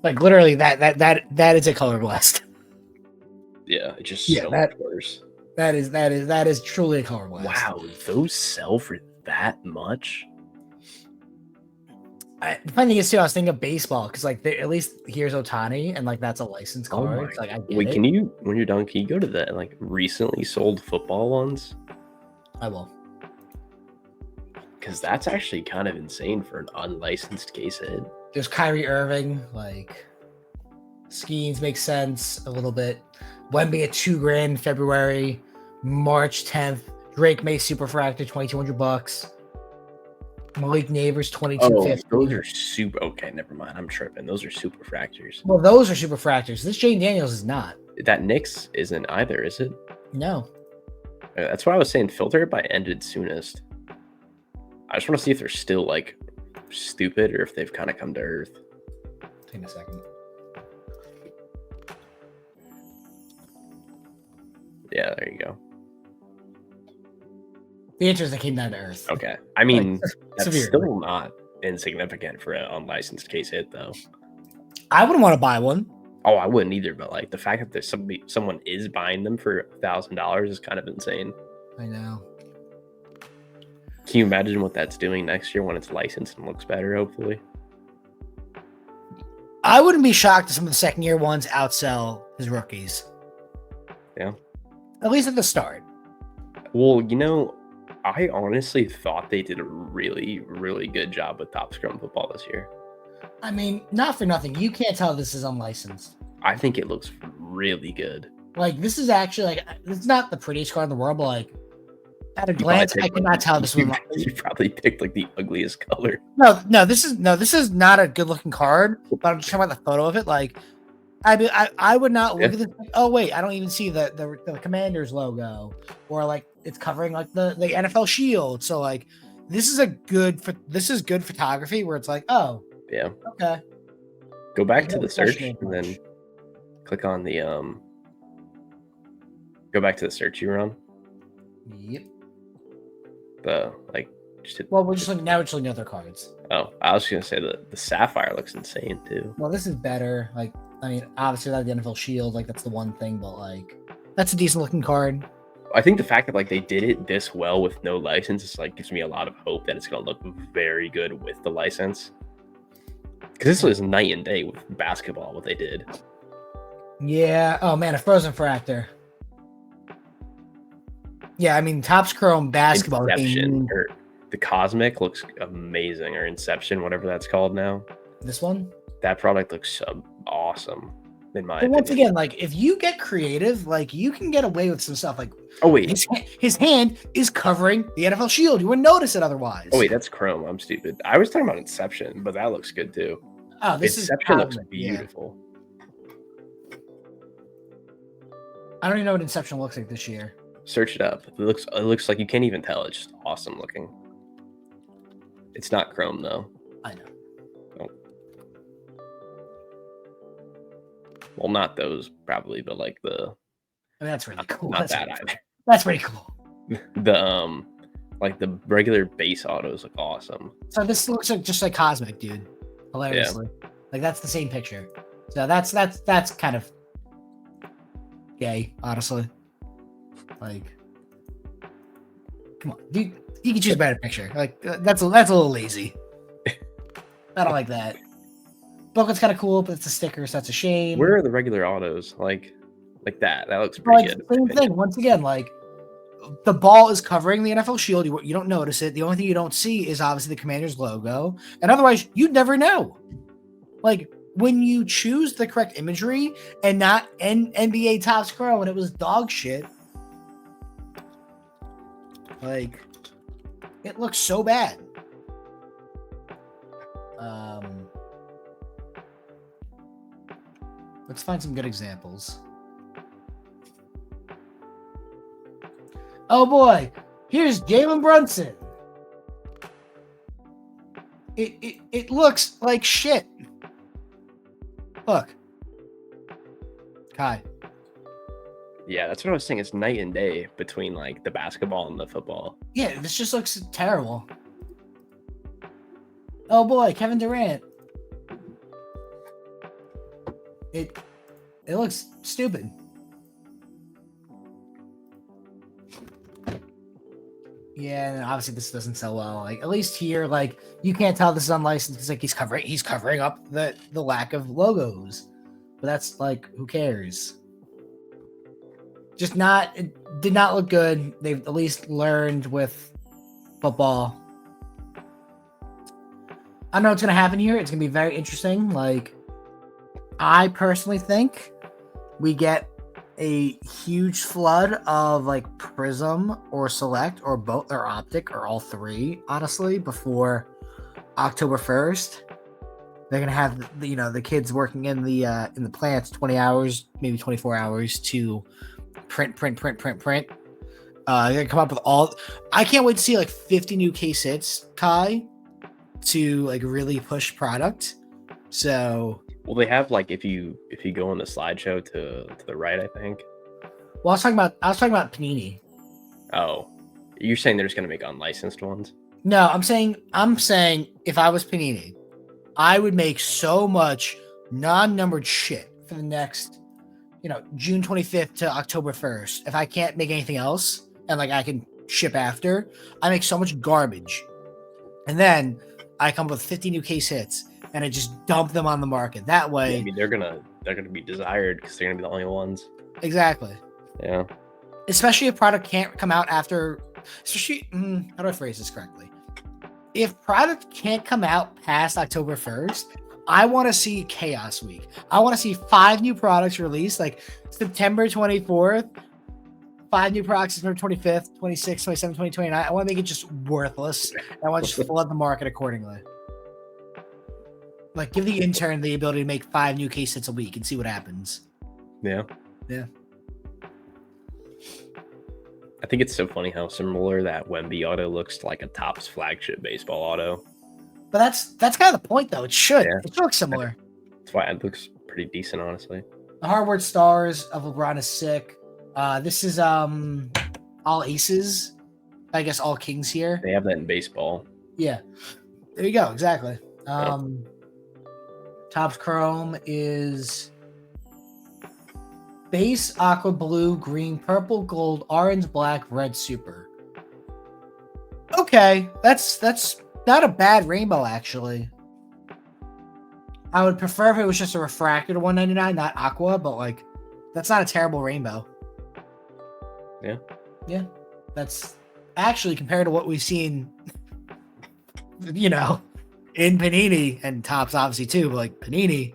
Like literally that is a Color Blast. Yeah, it's just so much worse. That is truly a Color Blast. Wow, those sell for that much? The funny thing is too, I was thinking of baseball because like at least here's Ohtani and like that's a licensed card. It's like I get it. Can you, when you're done, can you go to the like recently sold football ones? I will. Because that's actually kind of insane for an unlicensed case hit. There's Kyrie Irving, like Skeens makes sense a little bit. Wemby at $2,000 February, March 10th. Drake May Superfractor $2,200. Malik Neighbors $2,250. Those are super. Okay, never mind. I'm tripping. Those are Superfractors. Well, those are Superfractors. This Jane Daniels is not. That Knicks isn't either, is it? No. That's why I was saying filter it by ended soonest. I just want to see if they're still like stupid or if they've kind of come to earth. Take a second. Yeah, there you go. The answer is they came down to earth. Okay. I mean, like, that's severe. still not insignificant for an unlicensed case hit, though. I wouldn't want to buy one. Oh, I wouldn't either. But like the fact that there's someone is buying them for $1,000 is kind of insane. I know. Can you imagine what that's doing next year when it's licensed and looks better? Hopefully. I wouldn't be shocked if some of the second year ones outsell his rookies. Yeah. At least at the start. Well, I honestly thought they did a really, really good job with Topps Chrome football this year. I mean, not for nothing. You can't tell this is unlicensed. I think it looks really good. Like, this is actually, like, it's not the prettiest card in the world, but, like, at a glance, I cannot tell this was unlicensed. You probably picked, like, the ugliest color. No, this is not a good-looking card, but I'm just talking about the photo of it. Like, I would not look at this. Like, oh, wait, I don't even see the Commanders logo. Or, like, it's covering, like, the NFL shield. So, like, this is good photography where it's like, oh, yeah, okay. Go back to the search and then click on the go back to the search you were on. Yep. Well, we're just looking at other cards. Oh, I was gonna say the Sapphire looks insane too. Well, this is better. Like, I mean, obviously not the NFL shield, like that's the one thing, but like that's a decent looking card. I think the fact that like they did it this well with no license is like gives me a lot of hope that it's gonna look very good with the license. Because this was night and day with basketball, what they did. Yeah. Oh man, a Frozen Fractor. Yeah, I mean, Topps Chrome basketball. The Cosmic looks amazing, or Inception, whatever that's called now. This one. That product looks awesome, in my But once opinion. again, like if you get creative, like you can get away with some stuff. Like Oh wait, his hand is covering the NFL shield. You wouldn't notice it otherwise. oh wait, that's Chrome. I'm stupid. I was talking about Inception, but that looks good too. Oh, this Inception is looks beautiful. Yeah. I don't even know what Inception looks like this year. Search it up. It looks like you can't even tell. It's just awesome looking. It's not Chrome though. I know. Oh. Well, not those probably, but like I mean, that's really cool. Not That's that pretty either. cool. That's pretty cool. The like the regular base autos look awesome. So this looks like just like Cosmic, dude. Hilariously, like that's the same picture. So that's kind of gay, honestly. Like, come on, dude. You can choose a better picture. Like that's a little lazy. I don't like that. Booklet's kind of cool, but it's a sticker, so that's a shame. Where are the regular autos? Like that. That looks pretty good. Same thing. Once again, like the ball is covering the NFL shield. You don't notice it. The only thing you don't see is obviously the Commanders logo, and otherwise you'd never know. Like when you choose the correct imagery and not NBA Topps Chrome, and it was dog shit. Like it looks so bad. Let's find some good examples. Oh boy, here's Jalen Brunson. It looks like shit. Look. Kai. Yeah, that's what I was saying. It's night and day between like the basketball and the football. Yeah, this just looks terrible. Oh boy, Kevin Durant. It looks stupid. Yeah, and obviously this doesn't sell well. Like at least here, like you can't tell this is unlicensed. It's like he's covering up the lack of logos. But that's like, who cares? It did not look good. They've at least learned with football. I don't know what's gonna happen here. It's gonna be very interesting. Like, I personally think we get a huge flood of like Prism or Select or both or Optic or all three, honestly, before October 1st. They're gonna have the kids working in the plants 20 hours, maybe 24 hours to print. They're gonna come up with all. I can't wait to see like 50 new case hits, Kai, to like really push product. So, well, they have like if you go on the slideshow to the right, I think. Well, I was talking about Panini. Oh, you're saying they're just gonna make unlicensed ones? No, I'm saying if I was Panini, I would make so much non-numbered shit for the next, June 25th to October 1st. If I can't make anything else and like I can ship after, I make so much garbage. And then I come up with 50 new case hits and I just dump them on the market. That way, Yeah, I mean, they're gonna be desired because they're gonna be the only ones. Exactly. Yeah. Especially if product can't come out after. How do I phrase this correctly? If product can't come out past October 1st, I want to see Chaos Week. I want to see 5 new products released, like September 24th, 5 new products September 25th, 26th, 27th, 29th. I want to make it just worthless. I want to just flood the market accordingly. Like, give the intern the ability to make 5 new case hits a week and see what happens. Yeah. Yeah. I think it's so funny how similar that Wemby auto looks like a Topps flagship baseball auto. But that's kind of the point, though. It should. Yeah. It should look similar. That's why it looks pretty decent, honestly. The hardware stars of LeBron is sick. This is all aces. I guess all kings here. They have that in baseball. Yeah. There you go. Exactly. Topps Chrome is base, aqua, blue, green, purple, gold, orange, black, red, super. Okay, that's not a bad rainbow, actually. I would prefer if it was just a refracted 199, not aqua, but like that's not a terrible rainbow. Yeah. Yeah. That's actually, compared to what we've seen you know, in Panini and Topps obviously too, but like Panini,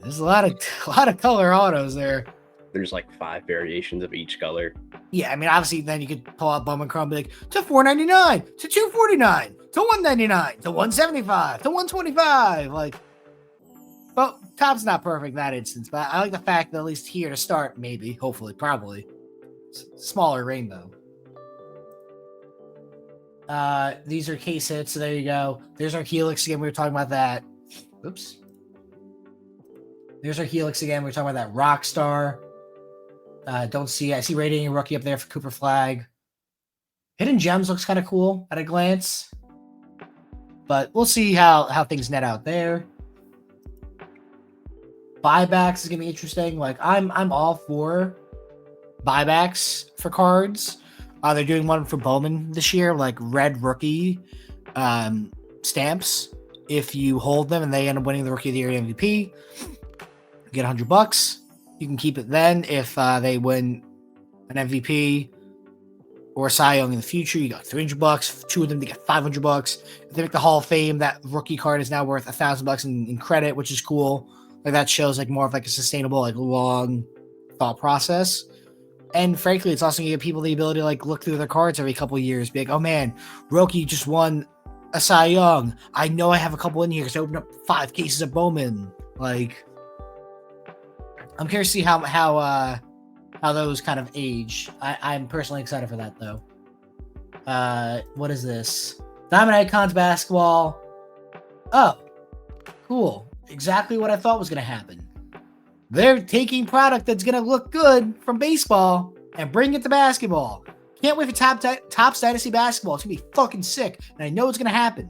there's a lot of color autos there. There's like 5 variations of each color. Yeah, I mean, obviously, then you could pull out Bowman Chrome, and be like to $4.99, to $2.49, to $1.99, to $1.75, to $1.25. Like, well, Topps not perfect in that instance, but I like the fact that at least here to start, maybe, hopefully, probably, smaller rainbow. These are case hits, so there you go. There's our Helix again. We were talking about that. Oops. There's our Helix again. We were talking about that Rockstar. Don't see. I see Radiating Rookie up there for Cooper Flag. Hidden Gems looks kind of cool at a glance, but we'll see how things net out there. Buybacks is gonna be interesting. Like I'm all for buybacks for cards. They're doing one for Bowman this year, like red rookie stamps. If you hold them and they end up winning the Rookie of the Year MVP, you get $100. You can keep it then. If they win an MVP or a Cy Young in the future, you got $300. 2 of them, they get $500. If they make the Hall of Fame, that rookie card is now worth $1,000 in credit, which is cool. Like that shows like more of like a sustainable, like long thought process. And frankly, it's also gonna give people the ability to like look through their cards every couple of years, be like, oh man, Roki just won a Cy Young. I know I have a couple in here because I opened up 5 cases of Bowman. Like, I'm curious to see how those kind of age. I'm personally excited for that though. What is this? Diamond Icons basketball. Oh, cool. Exactly what I thought was gonna happen. They're taking product that's going to look good from baseball and bring it to basketball. Can't wait for Topps Dynasty basketball. It's going to be fucking sick. And I know it's going to happen.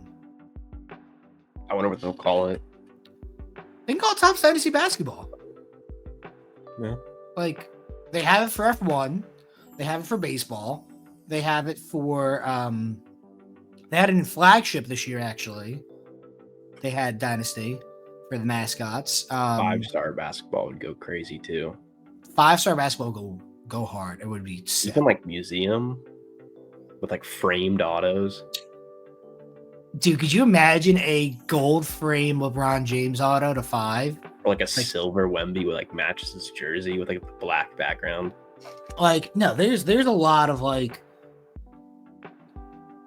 I wonder what they'll call it. They can call it Topps Dynasty basketball. Yeah. Like, they have it for F1. They have it for baseball. They have it for, they had it in flagship this year, actually. They had Dynasty for the mascots. 5-star basketball would go crazy too. 5-star basketball go hard. It would be sick. Even like museum with like framed autos. Dude, could you imagine a gold frame LeBron James auto to 5? Or like a silver Wemby with like matches his jersey with like a black background. Like, no, there's a lot of like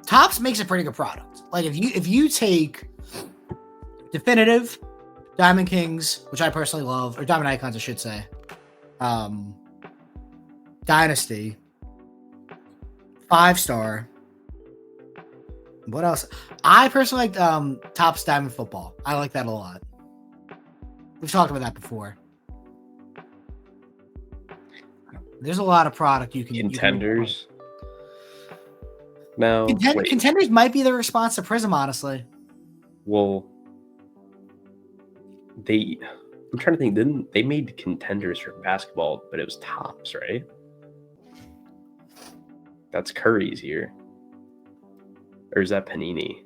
Topps makes a pretty good product. Like if you take Definitive, Diamond Kings, which I personally love, or Diamond Icons, I should say. Dynasty. 5-star. What else? I personally like Topps Diamond Football. I like that a lot. We've talked about that before. There's a lot of product you can. Contenders. No. Contenders might be the response to Prism, honestly. Well, I'm trying to think. They made Contenders for basketball, but it was Topps, right? That's Curry's here. Or is that Panini?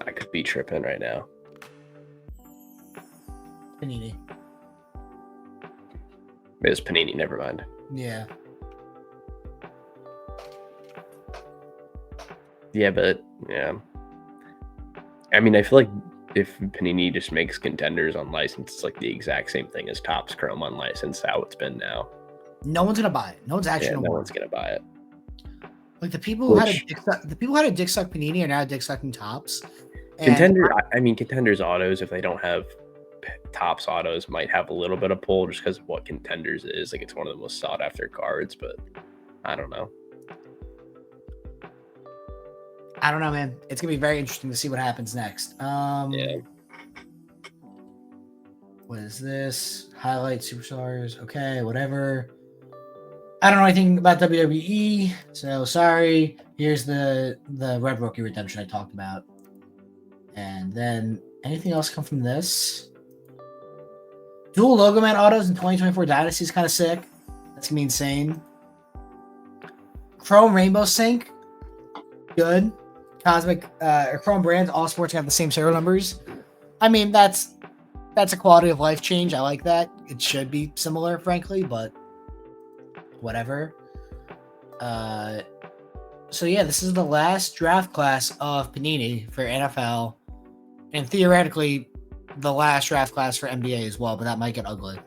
I could be tripping right now. Panini. It was Panini, never mind. Yeah. Yeah, but yeah. I mean, I feel like if Panini just makes Contenders on license, it's like the exact same thing as Topps Chrome on license, how it's been now. No one's gonna buy it. No one's actually no one's gonna buy it. Like the people who had a dick suck Panini are now dick sucking Topps. Contenders autos, if they don't have Topps autos, might have a little bit of pull just because of what Contenders is. Like it's one of the most sought after cards, but I don't know. I don't know, man. It's gonna be very interesting to see what happens next. Yeah. What is this? Highlight Superstars. Okay, whatever. I don't know anything about WWE, so sorry. Here's the Red Rookie Redemption I talked about. And then anything else come from this? Dual Logo Man autos in 2024 Dynasty is kind of sick. That's gonna be insane. Chrome Rainbow Sync. Good. Cosmic Chrome Brands, all sports have the same serial numbers. I mean, that's a quality of life change. I like that. It should be similar, frankly, but whatever. yeah, this is the last draft class of Panini for NFL, and theoretically, the last draft class for NBA as well. But that might get ugly.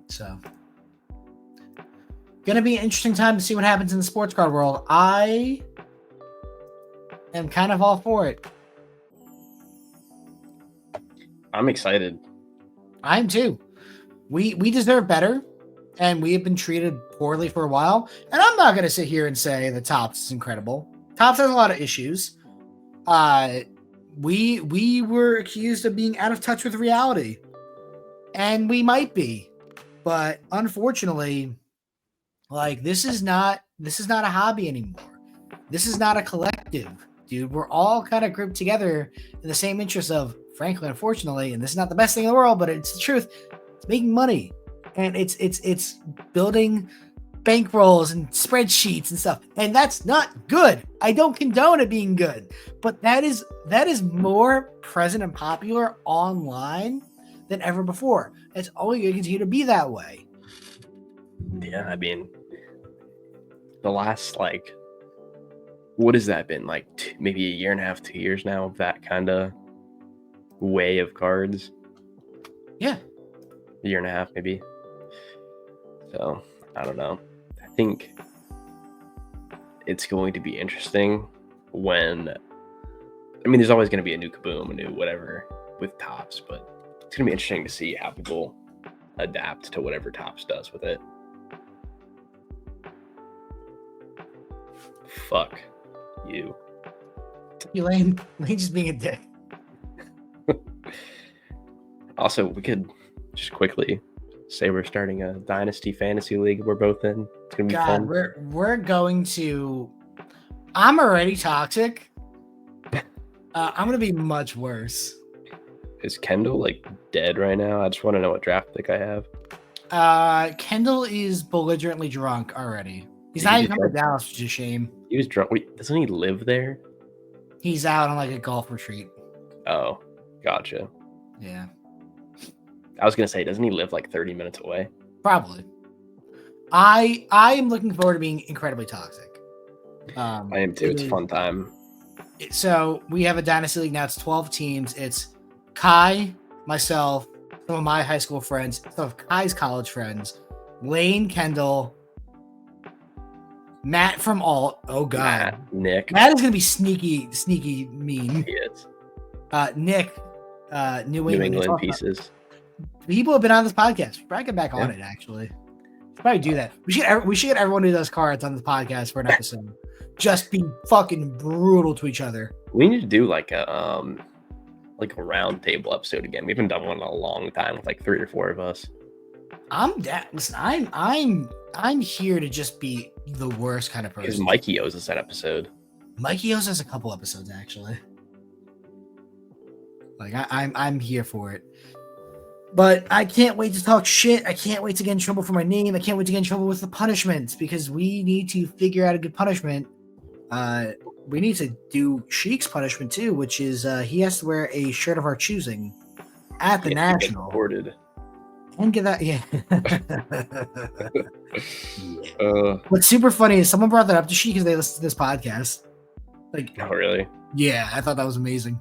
So, gonna be an interesting time to see what happens in the sports card world. I am kind of all for it. I'm excited. I am too. We deserve better, and we have been treated poorly for a while. And I'm not gonna sit here and say that Topps is incredible. Topps has a lot of issues. We were accused of being out of touch with reality, and we might be, but unfortunately, like this is not a hobby anymore. This is not a collective, dude. We're all kind of grouped together in the same interest of, frankly, unfortunately, and this is not the best thing in the world, but it's the truth. It's making money, and it's building bankrolls and spreadsheets and stuff, and that's not good. I don't condone it being good, but that is more present and popular online than ever before. It's only going to continue to be that way. Yeah, I mean, the last what has that been like? Maybe a year and a half, 2 years now of that kind of way of cards. Yeah, a year and a half maybe. So I don't know. I think it's going to be interesting when. I mean, there's always going to be a new Kaboom, a new whatever with Topps, but it's going to be interesting to see how people adapt to whatever Topps does with it. Fuck you. Lane just being a dick. Also, we could just quickly say we're starting a Dynasty Fantasy League we're both in. It's gonna be fun. We're going to. I'm already toxic. I'm gonna be much worse. Is Kendall dead right now? I just want to know what draft pick I have. Kendall is belligerently drunk already. He's not even coming to Dallas, which is a shame. He was drunk. Wait, doesn't he live there? He's out on a golf retreat. Oh, gotcha. Yeah. I was gonna say, doesn't he live 30 minutes away? Probably. I am looking forward to being incredibly toxic. I am too. It's a fun time. So we have a Dynasty League now. It's 12 teams. It's Kai, myself, some of my high school friends, some of Kai's college friends, Lane, Kendall, Matt from Alt. Oh God, Nick. Matt is gonna be sneaky mean. He is. Nick, New England pieces. People have been on this podcast. We probably get back on it. Actually, probably do that. We should get everyone who does cards on the podcast for an episode. Just be fucking brutal to each other. We need to do a round table episode again. We haven't done one in a long time with 3 or 4 of us. Listen, I'm here to just be the worst kind of person. Because Mikey owes us that episode. Mikey owes us a couple episodes actually. I'm here for it. But I can't wait to talk shit. I can't wait to get in trouble for my name. I can't wait to get in trouble with the punishments because we need to figure out a good punishment. We need to do Sheik's punishment too, which is he has to wear a shirt of our choosing at the National. And get that, yeah. What's super funny is someone brought that up to Sheik because they listened to this podcast. Oh, really? Yeah, I thought that was amazing.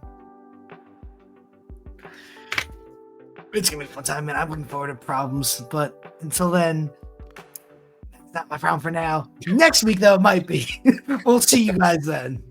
It's gonna be a fun time, man. I'm looking forward to problems, but until then, that's not my problem for now. Next week, though, it might be. We'll see you guys then.